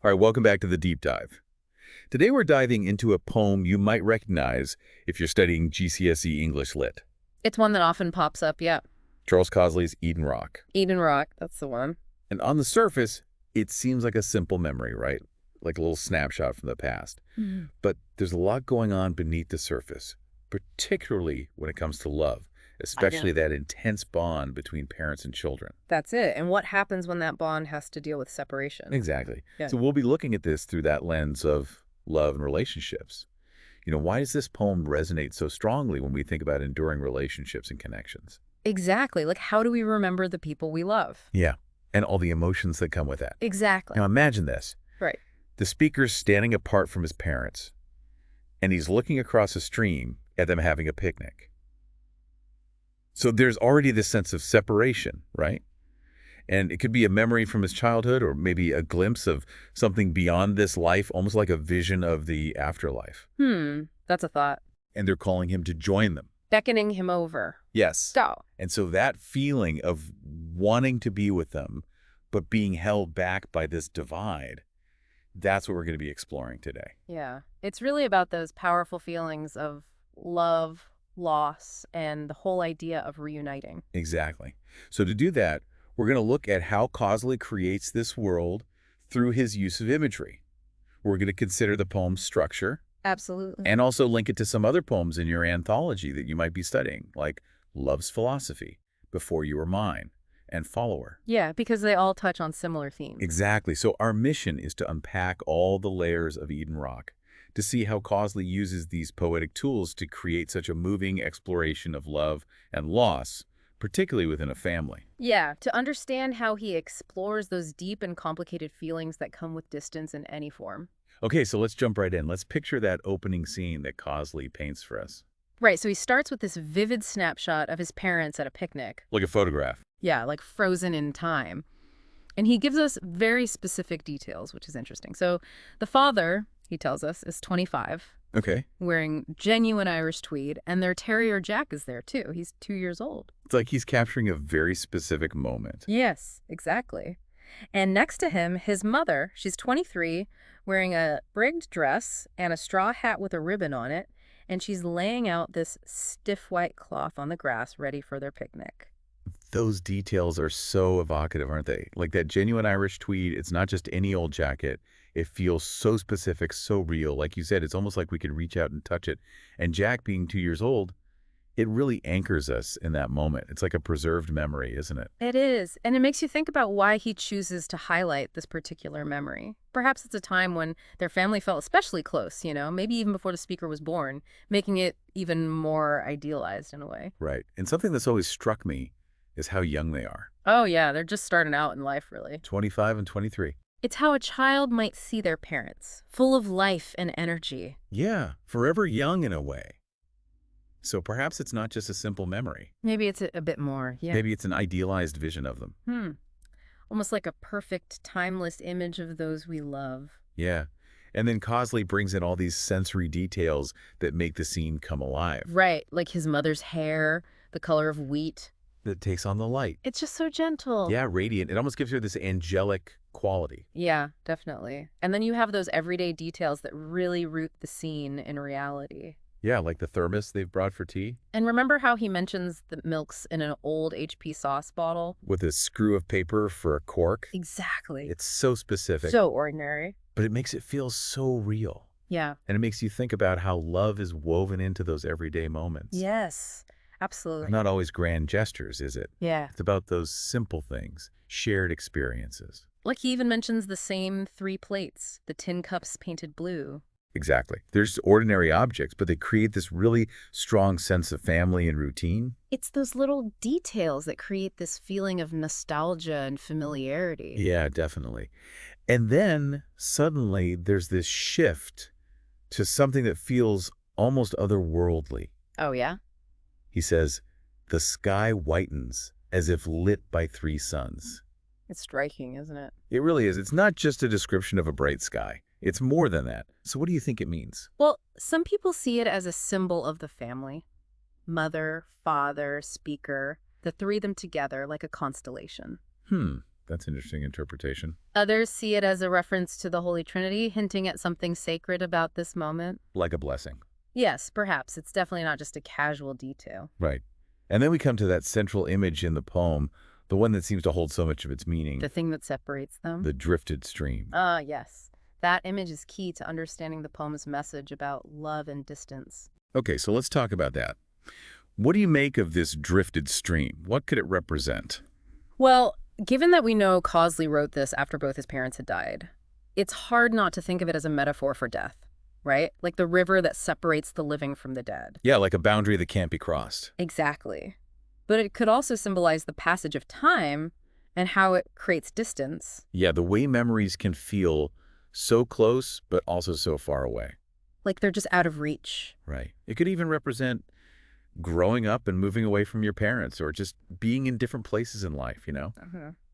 All right, welcome back to the deep dive. Today we're diving into a poem you might recognize if you're studying GCSE English Lit. It's one that often pops up, yeah. Charles Causley's Eden Rock. Eden Rock, that's the one. And on the surface, it seems like a simple memory, right? Like a little snapshot from the past. Mhm. But there's a lot going on beneath the surface, particularly when it comes to love, especially that intense bond between parents and children. That's it. And what happens when that bond has to deal with separation? Exactly. Yeah. So we'll be looking at this through that lens of love and relationships. Why does this poem resonate so strongly when we think about enduring relationships and connections? Exactly. Like, how do we remember the people we love? Yeah, and all the emotions that come with that. Exactly. Now imagine this. Right. The speaker's standing apart from his parents, and he's looking across a stream at them having a picnic. So there's already this sense of separation, right? And it could be a memory from his childhood or maybe a glimpse of something beyond this life, almost like a vision of the afterlife. That's a thought. And they're calling him to join them. Beckoning him over. Yes. Go. And so that feeling of wanting to be with them, but being held back by this divide, that's what we're going to be exploring today. Yeah. It's really about those powerful feelings of love, loss, and the whole idea of reuniting. Exactly. So to do that, we're going to look at how Causley creates this world through his use of imagery. We're going to consider the poem's structure Absolutely. and also link it to some other poems in your anthology that you might be studying, like Love's Philosophy, Before You Were Mine, and Follower. Yeah, because they all touch on similar themes. Exactly. So our mission is to unpack all the layers of Eden Rock, to see how Causley uses these poetic tools to create such a moving exploration of love and loss, particularly within a family. Yeah, to understand how he explores those deep and complicated feelings that come with distance in any form. Okay, so let's jump right in. Let's picture that opening scene that Causley paints for us. Right, so he starts with this vivid snapshot of his parents at a picnic. Like a photograph. Yeah, like frozen in time. And he gives us very specific details, which is interesting. So the father, he tells us, is 25, Okay. wearing genuine Irish tweed, and their terrier Jack is there too. He's 2 years old. It's like he's capturing a very specific moment. Yes, exactly. And next to him, his mother, she's 23, wearing a brigged dress and a straw hat with a ribbon on it, and she's laying out this stiff white cloth on the grass ready for their picnic. Those details are so evocative, aren't they? Like that genuine Irish tweed, it's not just any old jacket. It feels so specific, so real. Like you said, it's almost like we could reach out and touch it. And Jack being 2 years old, it really anchors us in that moment. It's like a preserved memory, isn't it? It is, and it makes you think about why he chooses to highlight this particular memory. Perhaps it's a time when their family felt especially close, maybe even before the speaker was born, making it even more idealized in a way. Right. And something that's always struck me is how young they are. Oh yeah, they're just starting out in life, really. 25 and 23. It's how a child might see their parents, full of life and energy. Yeah, forever young in a way. So perhaps it's not just a simple memory. Maybe it's a bit more, yeah. Maybe it's an idealized vision of them. Almost like a perfect, timeless image of those we love. Yeah. And then Causley brings in all these sensory details that make the scene come alive. Right, like his mother's hair, the color of wheat. That takes on the light. It's just so gentle. Yeah, radiant. It almost gives her this angelic quality. Yeah, definitely. And then you have those everyday details that really root the scene in reality. Yeah, like the thermos they've brought for tea. And remember how he mentions the milk's in an old HP sauce bottle? With a screw of paper for a cork. Exactly. It's so specific. So ordinary. But it makes it feel so real. Yeah. And it makes you think about how love is woven into those everyday moments. Yes, absolutely. Not always grand gestures, is it? Yeah. It's about those simple things, shared experiences. Like he even mentions the same 3 plates, the tin cups painted blue. Exactly. There's ordinary objects, but they create this really strong sense of family and routine. It's those little details that create this feeling of nostalgia and familiarity. Yeah, definitely. And then suddenly there's this shift to something that feels almost otherworldly. Oh, yeah? He says, the sky whitens as if lit by 3 suns. It's striking, isn't it? It really is. It's not just a description of a bright sky. It's more than that. So what do you think it means? Well, some people see it as a symbol of the family. Mother, father, speaker, the 3 of them together like a constellation. That's an interesting interpretation. Others see it as a reference to the Holy Trinity, hinting at something sacred about this moment. Like a blessing. Yes, perhaps. It's definitely not just a casual detail. Right. And then we come to that central image in the poem, the one that seems to hold so much of its meaning. The thing that separates them. The drifted stream. Ah, yes. That image is key to understanding the poem's message about love and distance. Okay, so let's talk about that. What do you make of this drifted stream? What could it represent? Well, given that we know Causley wrote this after both his parents had died, it's hard not to think of it as a metaphor for death, right? Like the river that separates the living from the dead. Yeah, like a boundary that can't be crossed. Exactly. But it could also symbolize the passage of time and how it creates distance. Yeah, the way memories can feel so close, but also so far away. Like they're just out of reach. Right. It could even represent growing up and moving away from your parents, or just being in different places in life,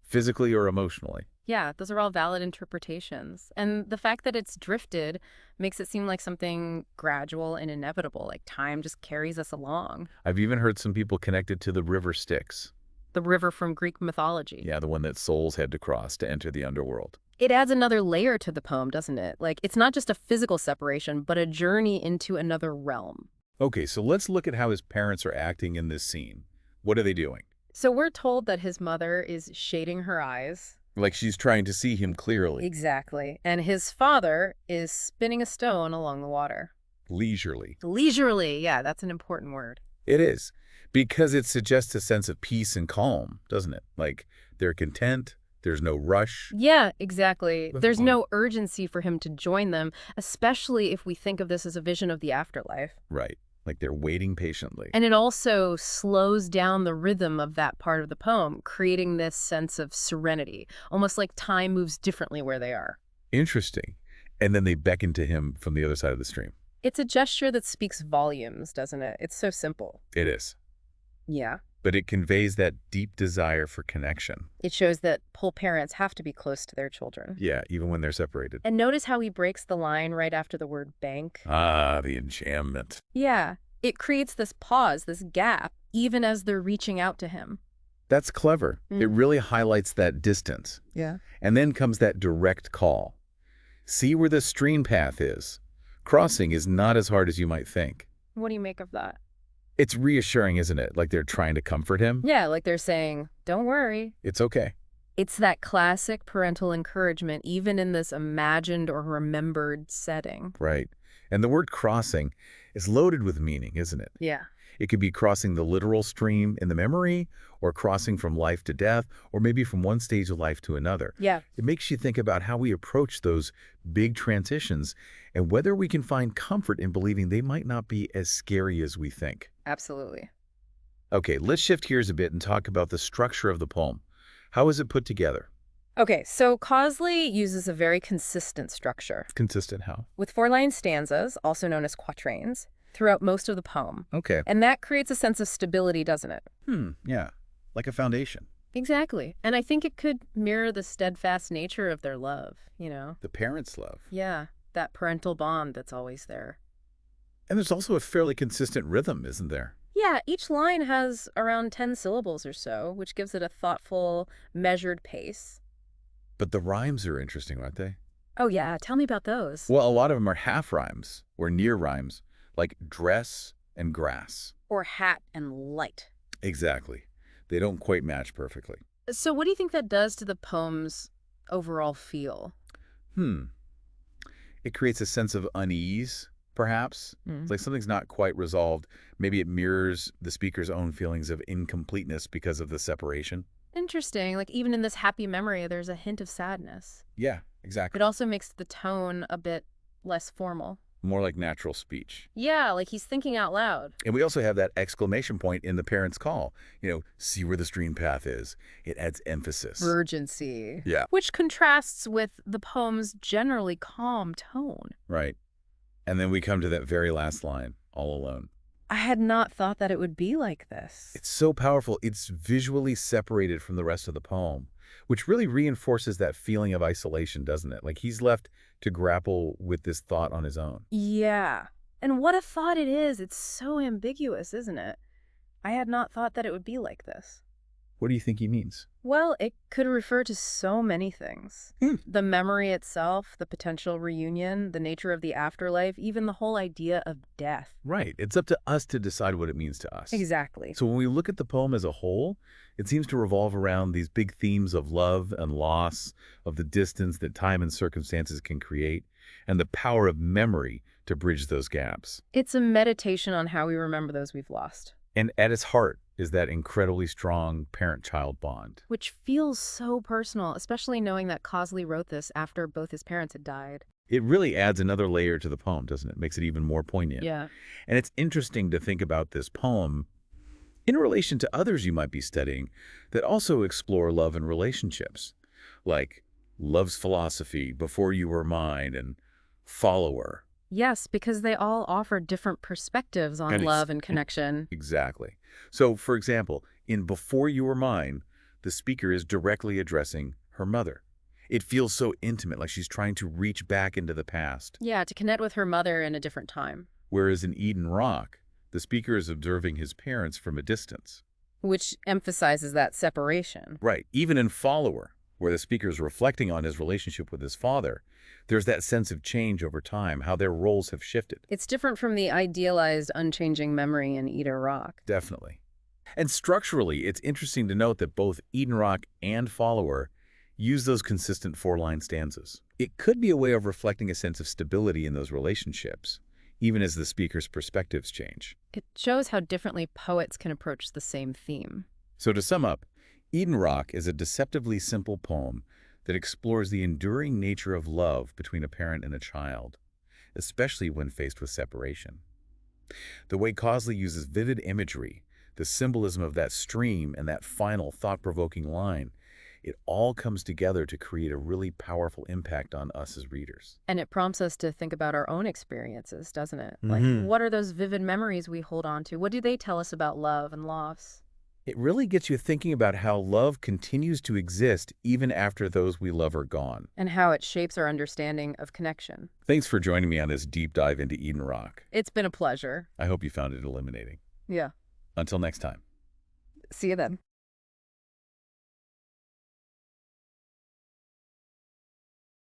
physically or emotionally. Yeah, those are all valid interpretations. And the fact that it's drifted makes it seem like something gradual and inevitable, like time just carries us along. I've even heard some people connect it to the river Styx. The river from Greek mythology. Yeah, the one that souls had to cross to enter the underworld. It adds another layer to the poem, doesn't it? Like, it's not just a physical separation, but a journey into another realm. Okay, so let's look at how his parents are acting in this scene. What are they doing? So we're told that his mother is shading her eyes. Like she's trying to see him clearly. Exactly. And his father is spinning a stone along the water. Leisurely. Leisurely, yeah, that's an important word. It is. Because it suggests a sense of peace and calm, doesn't it? Like they're content, there's no rush. Yeah, exactly. There's no urgency for him to join them, especially if we think of this as a vision of the afterlife. Right. Like they're waiting patiently. And it also slows down the rhythm of that part of the poem, creating this sense of serenity, almost like time moves differently where they are. Interesting. And then they beckon to him from the other side of the stream. It's a gesture that speaks volumes, doesn't it? It's so simple. It is. Yeah. But it conveys that deep desire for connection. It shows that whole parents have to be close to their children. Yeah, even when they're separated. And notice how he breaks the line right after the word bank. Ah, the enjambment. Yeah. It creates this pause, this gap, even as they're reaching out to him. That's clever. It really highlights that distance. Yeah. And then comes that direct call. See where the stream path is. Crossing is not as hard as you might think. What do you make of that? It's reassuring, isn't it? Like they're trying to comfort him. Yeah, like they're saying, don't worry. It's okay. It's that classic parental encouragement, even in this imagined or remembered setting. Right. And the word crossing is loaded with meaning, isn't it? Yeah. It could be crossing the literal stream in the memory, or crossing from life to death, or maybe from one stage of life to another. Yeah. It makes you think about how we approach those big transitions and whether we can find comfort in believing they might not be as scary as we think. Absolutely. Okay, let's shift gears a bit and talk about the structure of the poem. How is it put together? Okay, so Causley uses a very consistent structure, Consistent how? with 4-line stanzas, also known as quatrains, throughout most of the poem. Okay. And that creates a sense of stability, doesn't it? Yeah. Like a foundation. Exactly. And I think it could mirror the steadfast nature of their love, The parents' love. Yeah, that parental bond that's always there. And there's also a fairly consistent rhythm, isn't there? Yeah, each line has around 10 syllables or so, which gives it a thoughtful, measured pace. But the rhymes are interesting, aren't they? Oh yeah, tell me about those. Well, a lot of them are half rhymes or near rhymes, like dress and grass. Or hat and light. Exactly. They don't quite match perfectly. So what do you think that does to the poem's overall feel? It creates a sense of unease, perhaps. It's like something's not quite resolved. Maybe it mirrors the speaker's own feelings of incompleteness because of the separation. Interesting. Like even in this happy memory, there's a hint of sadness. Yeah, exactly. It also makes the tone a bit less formal. More like natural speech. Yeah, like he's thinking out loud. And we also have that exclamation point in the parent's call. See where the stream path is. It adds emphasis. Urgency. Yeah. Which contrasts with the poem's generally calm tone. Right. And then we come to that very last line, all alone. I had not thought that it would be like this. It's so powerful. It's visually separated from the rest of the poem, which really reinforces that feeling of isolation, doesn't it? Like he's left to grapple with this thought on his own. Yeah. And what a thought it is. It's so ambiguous, isn't it? I had not thought that it would be like this. What do you think he means? Well, it could refer to so many things. Hmm. The memory itself, the potential reunion, the nature of the afterlife, even the whole idea of death. Right. It's up to us to decide what it means to us. Exactly. So when we look at the poem as a whole, it seems to revolve around these big themes of love and loss, of the distance that time and circumstances can create, and the power of memory to bridge those gaps. It's a meditation on how we remember those we've lost, And at its heart is that incredibly strong parent-child bond. which feels so personal, especially knowing that Causley wrote this after both his parents had died. It really adds another layer to the poem, doesn't it? Makes it even more poignant. Yeah. And it's interesting to think about this poem in relation to others you might be studying that also explore love and relationships, like Love's Philosophy, Before You Were Mine, and Follower. Yes, because they all offer different perspectives on And love and connection. Exactly. So, for example, in Before You Were Mine, the speaker is directly addressing her mother. It feels so intimate, like she's trying to reach back into the past. Yeah, to connect with her mother in a different time, Whereas in Eden Rock, the speaker is observing his parents from a distance. which emphasizes that separation. Right. Even in Follower, where the speaker is reflecting on his relationship with his father, there's that sense of change over time, how their roles have shifted. It's different from the idealized, unchanging memory in Eden Rock. Definitely. And structurally, it's interesting to note that both Eden Rock and Follower use those consistent four-line stanzas. It could be a way of reflecting a sense of stability in those relationships, even as the speaker's perspectives change. It shows how differently poets can approach the same theme. So to sum up, Eden Rock is a deceptively simple poem that explores the enduring nature of love between a parent and a child, especially when faced with separation. The way Causley uses vivid imagery, the symbolism of that stream, and that final thought-provoking line, it all comes together to create a really powerful impact on us as readers. And it prompts us to think about our own experiences, doesn't it? Mhm. Like, what are those vivid memories we hold on to? What do they tell us about love and loss? It really gets you thinking about how love continues to exist even after those we love are gone. And how it shapes our understanding of connection. Thanks for joining me on this deep dive into Eden Rock. It's been a pleasure. I hope you found it illuminating. Yeah. Until next time. See you then.